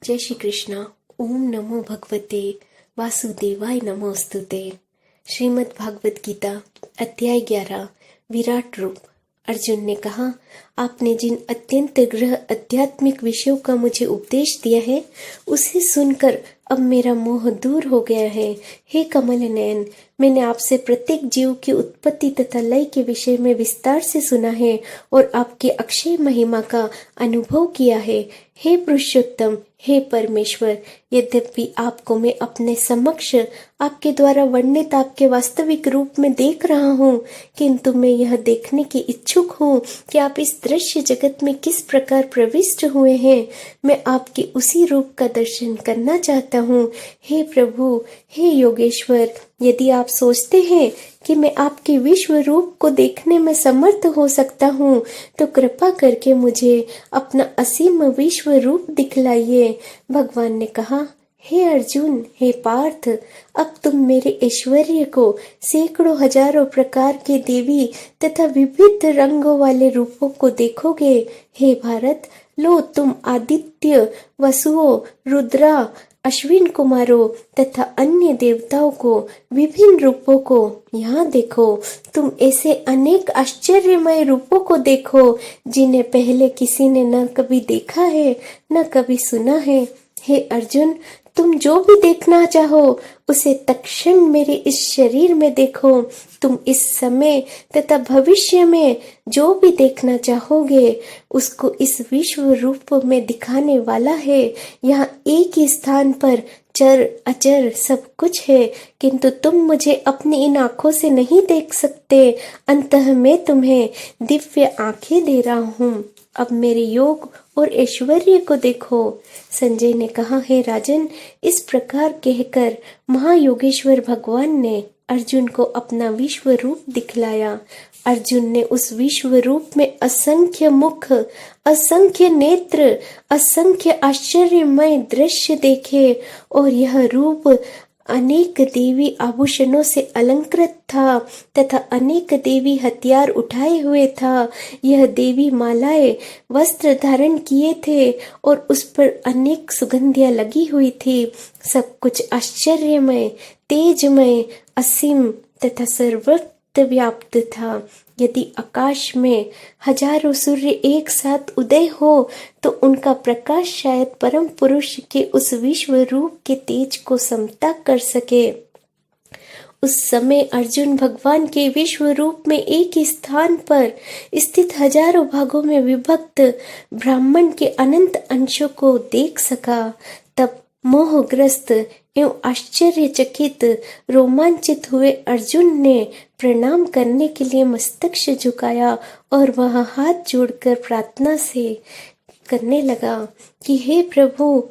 जय श्री कृष्णा। ओम नमो भगवते वासुदेवाय नमोस्तुते। श्रीमद् भागवत गीता अध्याय 11 विराट रूप। अर्जुन ने कहा, आपने जिन अत्यंत गृह आध्यात्मिक विषयों का मुझे उपदेश दिया है उसे सुनकर अब मेरा मोह दूर हो गया है। हे कमल नयन, मैंने आपसे प्रत्येक जीव की उत्पत्ति तथा लय के विषय में विस्तार से सुना है और आपके अक्षय महिमा का अनुभव किया है। हे पुरुषोत्तम, हे परमेश्वर, यद्यपि आपको मैं अपने समक्ष आपके द्वारा वर्णित आपके वास्तविक रूप में देख रहा हूँ, किंतु मैं यह देखने की इच्छुक हूँ कि आप इस दृश्य जगत में किस प्रकार प्रविष्ट हुए हैं। मैं आपके उसी रूप का दर्शन करना चाहता हूँ। हे प्रभु, हे योगेश्वर, यदि आप सोचते हैं कि मैं आपके विश्व रूप को देखने में समर्थ हो सकता हूँ तो कृपा करके मुझे अपना असीम विश्व रूप दिखलाइए। भगवान ने कहा, हे अर्जुन, हे पार्थ, अब तुम मेरे ऐश्वर्य को सैकड़ों हजारों प्रकार के देवी तथा विविध रंगों वाले रूपों को देखोगे। हे भारत, लो तुम आदित्य, वसुओं, रुद्रा, अश्विन कुमारों तथा अन्य देवताओं को विभिन्न रूपों को यहाँ देखो। तुम ऐसे अनेक आश्चर्यमय रूपों को देखो जिन्हें पहले किसी ने न कभी देखा है न कभी सुना है। हे अर्जुन, तुम जो भी देखना चाहो उसे तत्क्षण मेरे इस शरीर में देखो। तुम इस समय तथा भविष्य में जो भी देखना चाहोगे उसको इस विश्व रूप में दिखाने वाला है। यहाँ एक ही स्थान पर चर अचर सब कुछ है, किंतु तुम मुझे अपनी इन आंखों से नहीं देख सकते। अंततः मैं तुम्हें दिव्य आंखें दे रहा हूँ। अब मेरे योग और ऐश्वर्य को देखो। संजय ने कहा, हे राजन, इस प्रकार कहकर महायोगेश्वर भगवान ने अर्जुन को अपना विश्व रूप दिखलाया। अर्जुन ने उस विश्व रूप में असंख्य मुख, असंख्य नेत्र, असंख्य आश्चर्यमय दृश्य देखे और यह रूप अनेक देवी आभूषणों से अलंकृत था तथा अनेक देवी हथियार उठाए हुए था। यह देवी मालाएं वस्त्र धारण किए थे और उस पर अनेक सुगंधियां लगी हुई थी। सब कुछ आश्चर्यमय, तेजमय, असीम तथा सर्वत्र व्याप्त था। यदि आकाश में हजारों सूर्य एक साथ उदय हो तो उनका प्रकाश शायद परम पुरुष के उस विश्व रूप के तेज को समता कर सके। उस समय अर्जुन भगवान के विश्व रूप में एक ही स्थान पर स्थित हजारों भागों में विभक्त ब्रह्मांड के अनंत अंशों को देख सका। तब मोहग्रस्त एवं आश्चर्यचकित रोमांचित हुए अर्जुन ने प्रणाम करने के लिए मस्तक झुकाया और वह हाथ जोड़कर प्रार्थना से करने लगा कि हे प्रभु,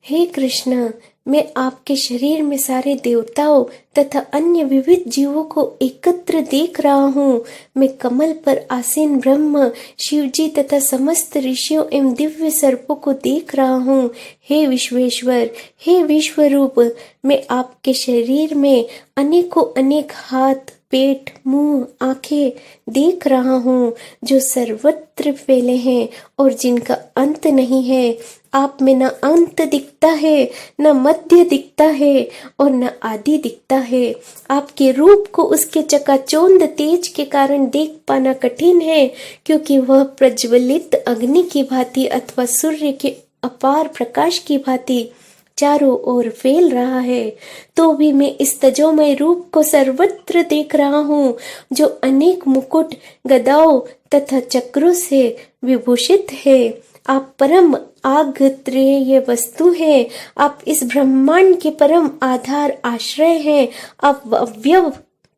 हे कृष्ण, मैं आपके शरीर में सारे देवताओं तथा अन्य विविध जीवों को एकत्र देख रहा हूँ। मैं कमल पर आसीन ब्रह्म, शिवजी तथा समस्त ऋषियों एवं दिव्य सर्पों को देख रहा हूँ। हे विश्वेश्वर, हे विश्वरूप, मैं आपके शरीर में अनेकों अनेक हाथ, पेट, मुंह, आंखें देख रहा हूँ जो सर्वत्र फैले हैं और जिनका अंत नहीं है। आप में न अंत दिखता है, न मध्य दिखता है और न आदि दिखता है। आपके रूप को उसके चकाचौंध तेज के कारण देख पाना कठिन है, क्योंकि वह प्रज्वलित अग्नि की भांति अथवा सूर्य के अपार प्रकाश की भांति चारों ओर फैल रहा है। तो भी मैं इस तेजोमय रूप को सर्वत्र देख रहा हूँ जो अनेक मुकुट, गदाओं तथा चक्रों से विभूषित है। आप परम आगत्रेय वस्तु है। आप इस ब्रह्मांड के परम आधार आश्रय हैं। आप अव्यव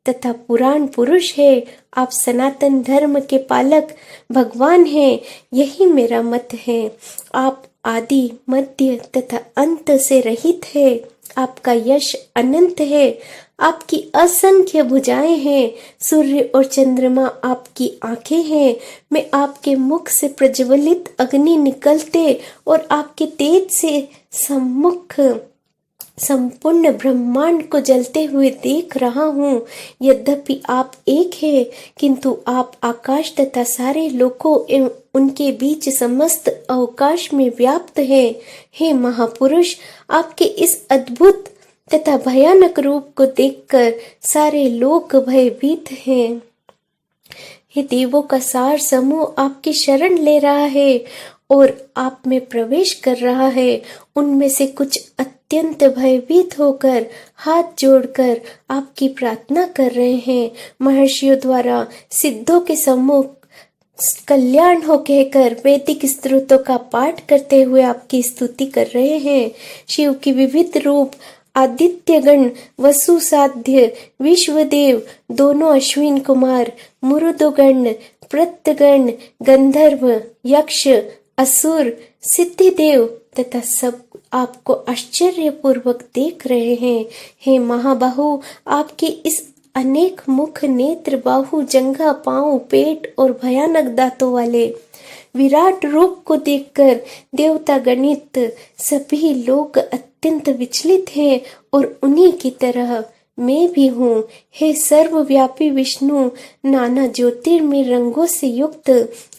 तथा पुराण पुरुष है। आप सनातन धर्म के पालक भगवान हैं। यही मेरा मत है। आप आदि, मध्य तथा अंत से रहित है। आपका यश अनंत है। आपकी असंख्य भुजाएं हैं। सूर्य और चंद्रमा आपकी आंखें हैं। मैं आपके मुख से प्रज्वलित अग्नि निकलते और आपके तेज से सम्मुख संपूर्ण ब्रह्मांड को जलते हुए देख रहा हूँ। यद्यपि आप एक हैं, किंतु आप आकाश तथा सारे लोकों एवं उनके बीच समस्त अवकाश में व्याप्त हैं। हे महापुरुष, आपके इस अद्भुत तथा भयानक रूप को देखकर सारे लोग भयभीत हैं। हे देवों का सार समूह आपकी शरण ले रहा है और आप में प्रवेश कर रहा है। उनमें से कुछ अत्यंत भयभीत होकर हाथ जोड़कर आपकी प्रार्थना कर रहे हैं। महर्षियों द्वारा सिद्धों के सम्मुख कल्याण हो कहकर वैदिक स्तोत्रों का पाठ करते हुए आपकी स्तुति कर रहे हैं। शिव की विविध रूप आदित्यगण, वसुसाध्य, विश्वदेव, दोनों अश्विन कुमार, मुरुदगण, प्रत्यगण, गंधर्व, यक्ष, असुर, सिद्धिदेव तथा सब आपको आश्चर्यपूर्वक देख रहे हैं। हे महाबाहु, आपके इस अनेक मुख, नेत्र, बाहु, जंघा, पांव, पेट और भयानक दांतों वाले विराट रूप को देखकर देवता गणित सभी लोग अत्यंत विचलित हैं और उन्हीं की तरह मैं भी हूँ। हे सर्वव्यापी विष्णु, नाना ज्योतिर्मय रंगों से युक्त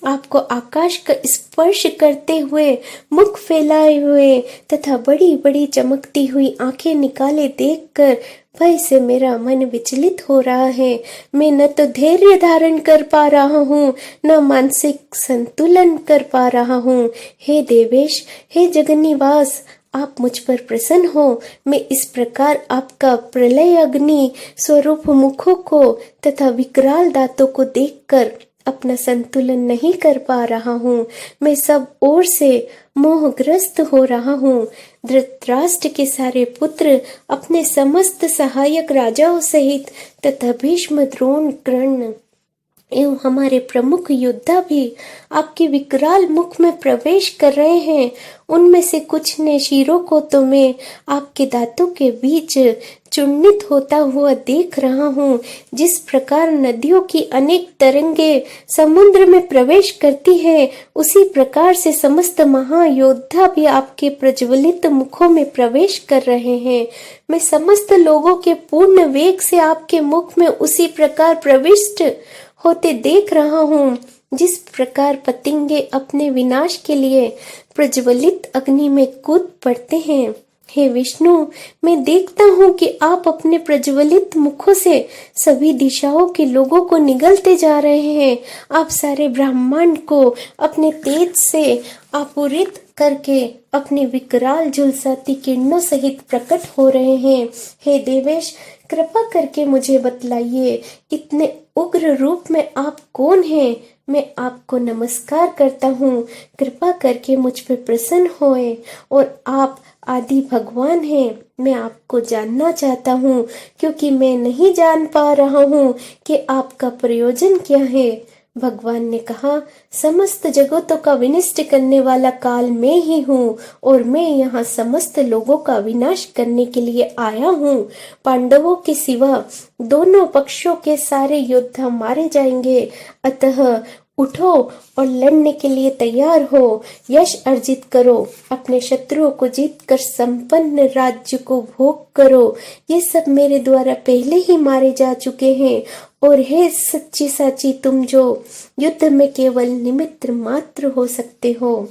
आपको आकाश का स्पर्श करते हुए, मुख फैलाए हुए तथा बड़ी बड़ी चमकती हुई आंखें निकाले देखकर भय से मेरा मन विचलित हो रहा है। मैं न तो धैर्य धारण कर पा रहा हूँ, न मानसिक संतुलन कर पा रहा हूँ। हे देवेश, हे जगन्निवास, आप मुझ पर प्रसन्न हो। मैं इस प्रकार आपका प्रलय अग्नि स्वरूप मुखों को तथा विकराल दांतों को देखकर अपना संतुलन नहीं कर पा रहा हूँ। मैं सब ओर से मोहग्रस्त हो रहा हूँ। धृतराष्ट्र के सारे पुत्र अपने समस्त सहायक राजाओं सहित तथा भीष्म, द्रोण, कर्ण एवं हमारे प्रमुख योद्धा भी आपके विकराल मुख में प्रवेश कर रहे हैं। उनमें से कुछ ने शिरों को तो मैं आपके दांतों के बीच चूर्णित होता हुआ देख रहा हूँ। जिस प्रकार नदियों की अनेक तरंगे समुद्र में प्रवेश करती है, उसी प्रकार से समस्त महायोद्धा भी आपके प्रज्वलित मुखों में प्रवेश कर रहे हैं। मैं समस्त लोगों के पूर्ण वेग से आपके मुख में उसी प्रकार प्रविष्ट होते देख रहा हूँ, जिस प्रकार पतंगे अपने विनाश के लिए प्रज्वलित अग्नि में कूद पड़ते हैं। हे विष्णु, मैं देखता हूँ कि आप अपने प्रज्वलित मुखों से सभी दिशाओं के लोगों को निगलते जा रहे हैं। आप सारे ब्रह्मांड को अपने तेज से आपूरित करके अपने विकराल झुलसाती किरणों सहित प्रकट हो रहे हैं। हे देवेश, कृपा करके मुझे बतलाइए, इतने उग्र रूप में आप कौन हैं? मैं आपको नमस्कार करता हूँ। कृपा करके मुझ पर प्रसन्न होए और आप आदि भगवान हैं। मैं आपको जानना चाहता हूँ, क्योंकि मैं नहीं जान पा रहा हूँ कि आपका प्रयोजन क्या है। भगवान ने कहा, समस्त जगतों का विनष्ट करने वाला काल मैं ही हूँ और मैं यहाँ समस्त लोगों का विनाश करने के लिए आया हूँ। पांडवों के सिवा दोनों पक्षों के सारे योद्धा मारे जाएंगे, अतः उठो और लड़ने के लिए तैयार हो। यश अर्जित करो, अपने शत्रुओं को जीतकर संपन्न राज्य को भोग करो। ये सब मेरे द्वारा पहले ही मारे जा चुके हैं। और हे सच्ची साची, तुम जो युद्ध में केवल निमित्त मात्र हो सकते हो।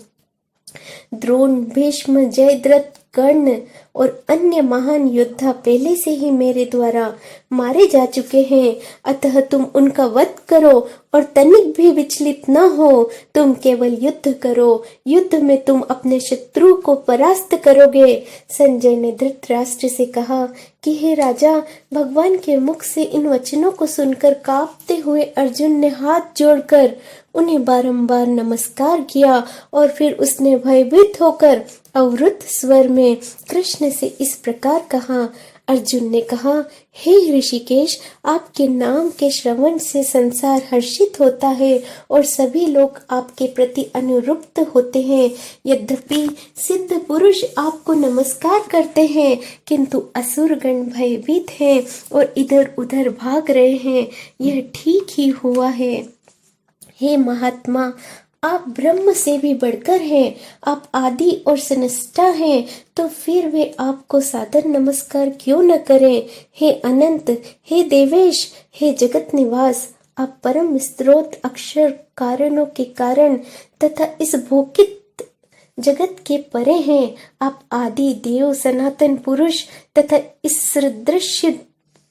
द्रोण, भीष्म, जयद्रथ, कर्ण और अन्य महान योद्धा पहले से ही मेरे द्वारा मारे जा चुके हैं, अतः तुम उनका वध करो और तनिक भी विचलित न हो। तुम केवल युद्ध करो, युद्ध में तुम अपने शत्रु को परास्त करोगे। संजय ने धृतराष्ट्र से कहा कि हे राजा, भगवान के मुख से इन वचनों को सुनकर कांपते हुए अर्जुन ने हाथ जोड़कर उन्हें बारंबार नमस्कार किया और फिर उसने भयभीत होकर अवरुद्ध स्वर में कृष्ण से इस प्रकार कहा। अर्जुन ने कहा, हे ऋषिकेश, आपके नाम के श्रवण से संसार हर्षित होता है और सभी लोग आपके प्रति अनुरुक्त होते हैं। यद्यपि सिद्ध पुरुष आपको नमस्कार करते हैं, किंतु असुरगण भयभीत हैं और इधर उधर भाग रहे हैं। यह ठीक ही हुआ है। हे महात्मा, आप ब्रह्म से भी बढ़कर हैं, आप आदि और सनष्टा हैं, तो फिर वे आपको सादर नमस्कार क्यों न करें। हे अनंत, हे देवेश, हे जगत निवास, आप परम स्रोत, अक्षर, कारणों के कारण तथा इस भौतिक जगत के परे हैं। आप आदि देव, सनातन पुरुष तथा इस सदृश्य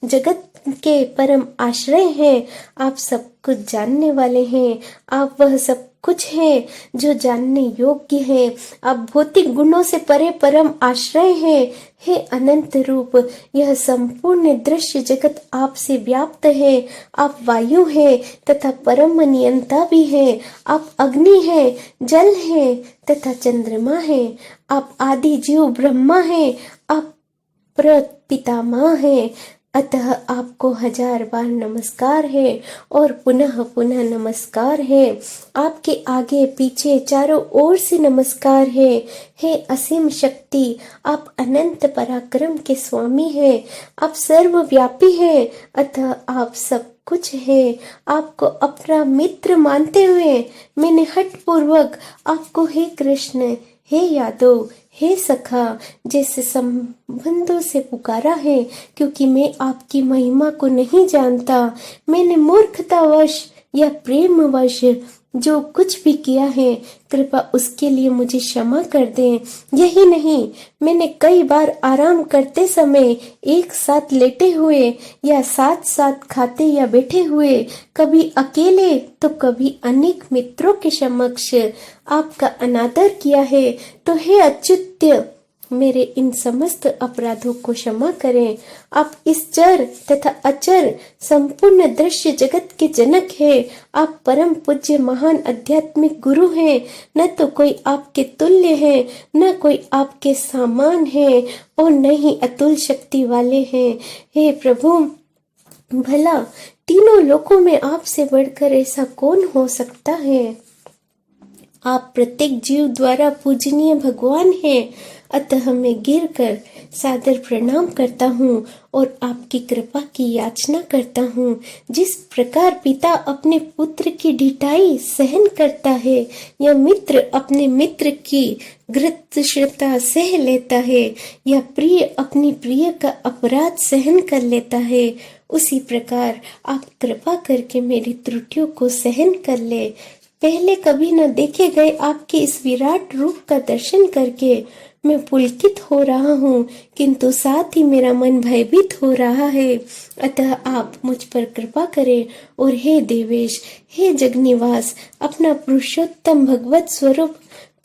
जगत के परम आश्रय हैं। आप सब कुछ जानने वाले हैं। आप वह सब कुछ हैं जो जानने योग्य हैं। आप भौतिक गुणों से परे परम आश्रय हैं। हे अनंत रूप, यह संपूर्ण दृश्य जगत आपसे व्याप्त है। आप वायु हैं तथा परम नियंता भी हैं। आप अग्नि हैं, जल हैं तथा चंद्रमा हैं। आप आदि जीव ब्रह्मा हैं। आप प्रपितामह हैं। अतः आपको 1000 बार नमस्कार है और पुनः पुनः नमस्कार है। आपके आगे पीछे चारों ओर से नमस्कार है। हे असीम शक्ति, आप अनंत पराक्रम के स्वामी हैं। आप सर्वव्यापी हैं, अतः आप सब कुछ है। आपको अपना मित्र मानते हुए मैंने हठपूर्वक आपको हे कृष्ण, हे यादव, हे सखा जैसे संबंधों से पुकारा है, क्योंकि मैं आपकी महिमा को नहीं जानता। मैंने मूर्खतावश या प्रेमवश जो कुछ भी किया है, कृपा उसके लिए मुझे क्षमा कर दें। यही नहीं, मैंने कई बार आराम करते समय, एक साथ लेटे हुए या साथ साथ खाते या बैठे हुए, कभी अकेले तो कभी अनेक मित्रों के समक्ष आपका अनादर किया है। तो हे अच्युत्य, मेरे इन समस्त अपराधों को क्षमा करें। आप इस चर तथा अचर संपूर्ण दृश्य जगत के जनक हैं। आप परम पूज्य महान आध्यात्मिक गुरु हैं। न तो कोई आपके तुल्य है, न कोई आपके समान है, और न ही अतुल शक्ति वाले हैं। हे प्रभु, भला तीनों लोकों में आपसे बढ़कर ऐसा कौन हो सकता है। आप प्रत्येक जीव द्वारा पूजनीय भगवान हैं। अतः मैं गिर कर सादर प्रणाम करता हूँ और आपकी कृपा की याचना करता हूँ। जिस प्रकार पिता अपने पुत्र की ढिठाई सहन करता है, या मित्र अपने मित्र की घृतश्रता सह लेता है, या प्रिय अपनी प्रिय का अपराध सहन कर लेता है, उसी प्रकार आप कृपा करके मेरी त्रुटियों को सहन कर ले। पहले कभी न देखे गए आपके इस विराट रूप का दर्शन करके मैं पुलकित हो रहा हूँ, किंतु साथ ही मेरा मन भयभीत हो रहा है। अतः आप मुझ पर कृपा करें और हे देवेश, हे जगनिवास, अपना पुरुषोत्तम भगवत स्वरूप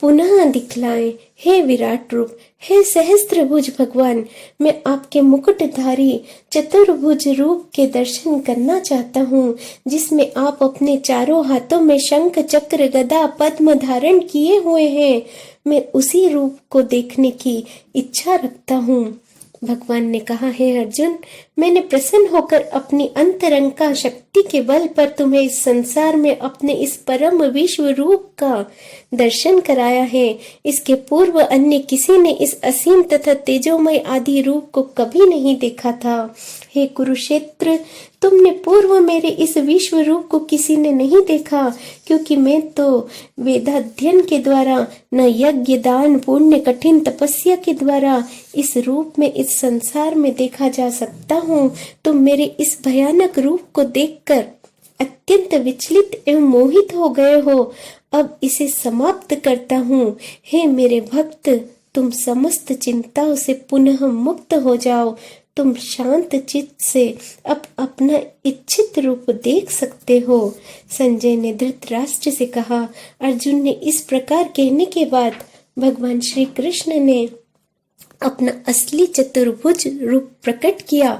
पुनः दिखलाएं। हे विराट रूप, हे सहस्त्रभुज भगवान, मैं आपके मुकुटधारी चतुर्भुज रूप के दर्शन करना चाहता हूँ, जिसमें आप अपने चारों हाथों में शंख, चक्र, गदा, पद्म धारण किए हुए हैं। मैं उसी रूप को देखने की इच्छा रखता हूँ। भगवान ने कहा, हे अर्जुन, मैंने प्रसन्न होकर अपनी अंतरंगा शक्ति के बल पर तुम्हें इस संसार में अपने इस परम विश्व रूप का दर्शन कराया है। इसके पूर्व अन्य किसी ने इस असीम तथा तेजोमय आदि रूप को कभी नहीं देखा था। हे कुरुक्षेत्र, तुमने पूर्व मेरे इस विश्व रूप को किसी ने नहीं देखा, क्योंकि मैं तो वेदाध्ययन के द्वारा, न यज्ञ, दान, पुण्य, कठिन तपस्या के द्वारा इस रूप में इस संसार में देखा जा सकता हूँ। तुम मेरे इस भयानक रूप को देखकर अत्यंत विचलित एवं मोहित हो गए हो। अब इसे समाप्त करता हूँ। हे मेरे भक्त, तुम समस्त चिंताओं से पुनः मुक्त हो जाओ। तुम शांत चित्त से अब अपना इच्छित रूप देख सकते हो। संजय ने धृतराष्ट्र से कहा। अर्जुन ने इस प्रकार कहने के बाद भगवान श्री कृष्ण ने अपना असली चतुर्भुज रूप प्रकट किया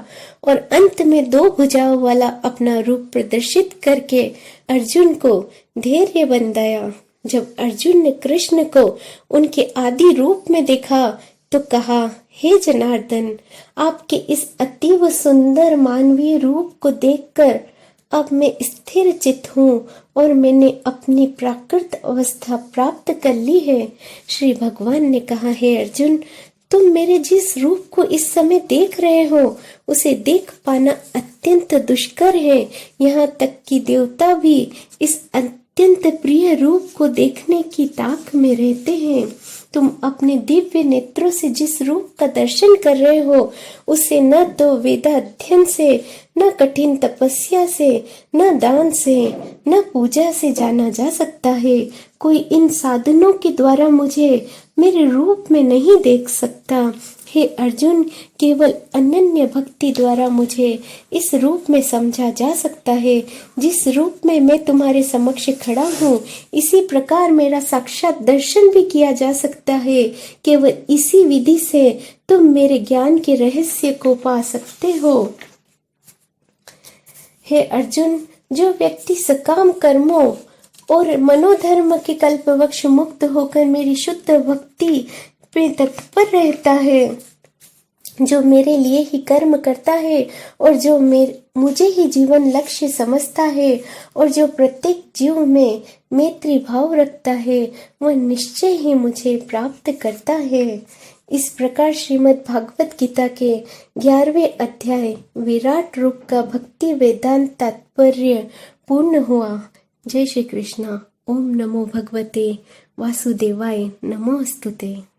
और अंत में 2 भुजाओं वाला अपना रूप प्रदर्शित करके अर्जुन को धैर्य बंधाया। जब अर्जुन ने कृष्ण को उनके आदि रूप में देखा तो कहा, हे जनार्दन, आपके इस अतीव सुंदर मानवीय रूप को देखकर अब मैं स्थिर चित्त हूँ और मैंने अपनी प्राकृत अवस्था प्राप्त कर ली है। श्री भगवान ने कहा, हे अर्जुन, तुम मेरे जिस रूप को इस समय देख रहे हो उसे देख पाना अत्यंत दुष्कर है। यहाँ तक कि देवता भी इस अत्यंत प्रिय रूप को देखने की ताक में रहते हैं। तुम अपने दिव्य नेत्रों से जिस रूप का दर्शन कर रहे हो, उसे न तो वेदाध्ययन से, न कठिन तपस्या से, न दान से, न पूजा से जाना जा सकता है। कोई इन साधनों के द्वारा मुझे मेरे रूप में नहीं देख सकता। हे अर्जुन, केवल अनन्य भक्ति द्वारा मुझे इस रूप में समझा जा सकता है। जिस रूप में मैं तुम्हारे समक्ष खड़ा हूँ, इसी प्रकार मेरा साक्षात दर्शन भी किया जा सकता है। केवल इसी विधि से तुम मेरे ज्ञान के रहस्य को पा सकते हो। हे अर्जुन, जो व्यक्ति सकाम कर्मों और मनोधर्म के कल्पवृक्ष मुक्त होकर मेरी शुद्ध भक्ति पे तत्पर रहता है, जो मेरे लिए ही कर्म करता है और जो मुझे ही जीवन लक्ष्य समझता है और जो प्रत्येक जीव में मैत्री भाव रखता है, वह निश्चय ही मुझे प्राप्त करता है। इस प्रकार श्रीमद् भागवत गीता के 11वें अध्याय विराट रूप का भक्ति वेदांत तात्पर्य पूर्ण हुआ। जय श्री कृष्ण। ओम नमो भगवते वासुदेवाय नमोस्तुते।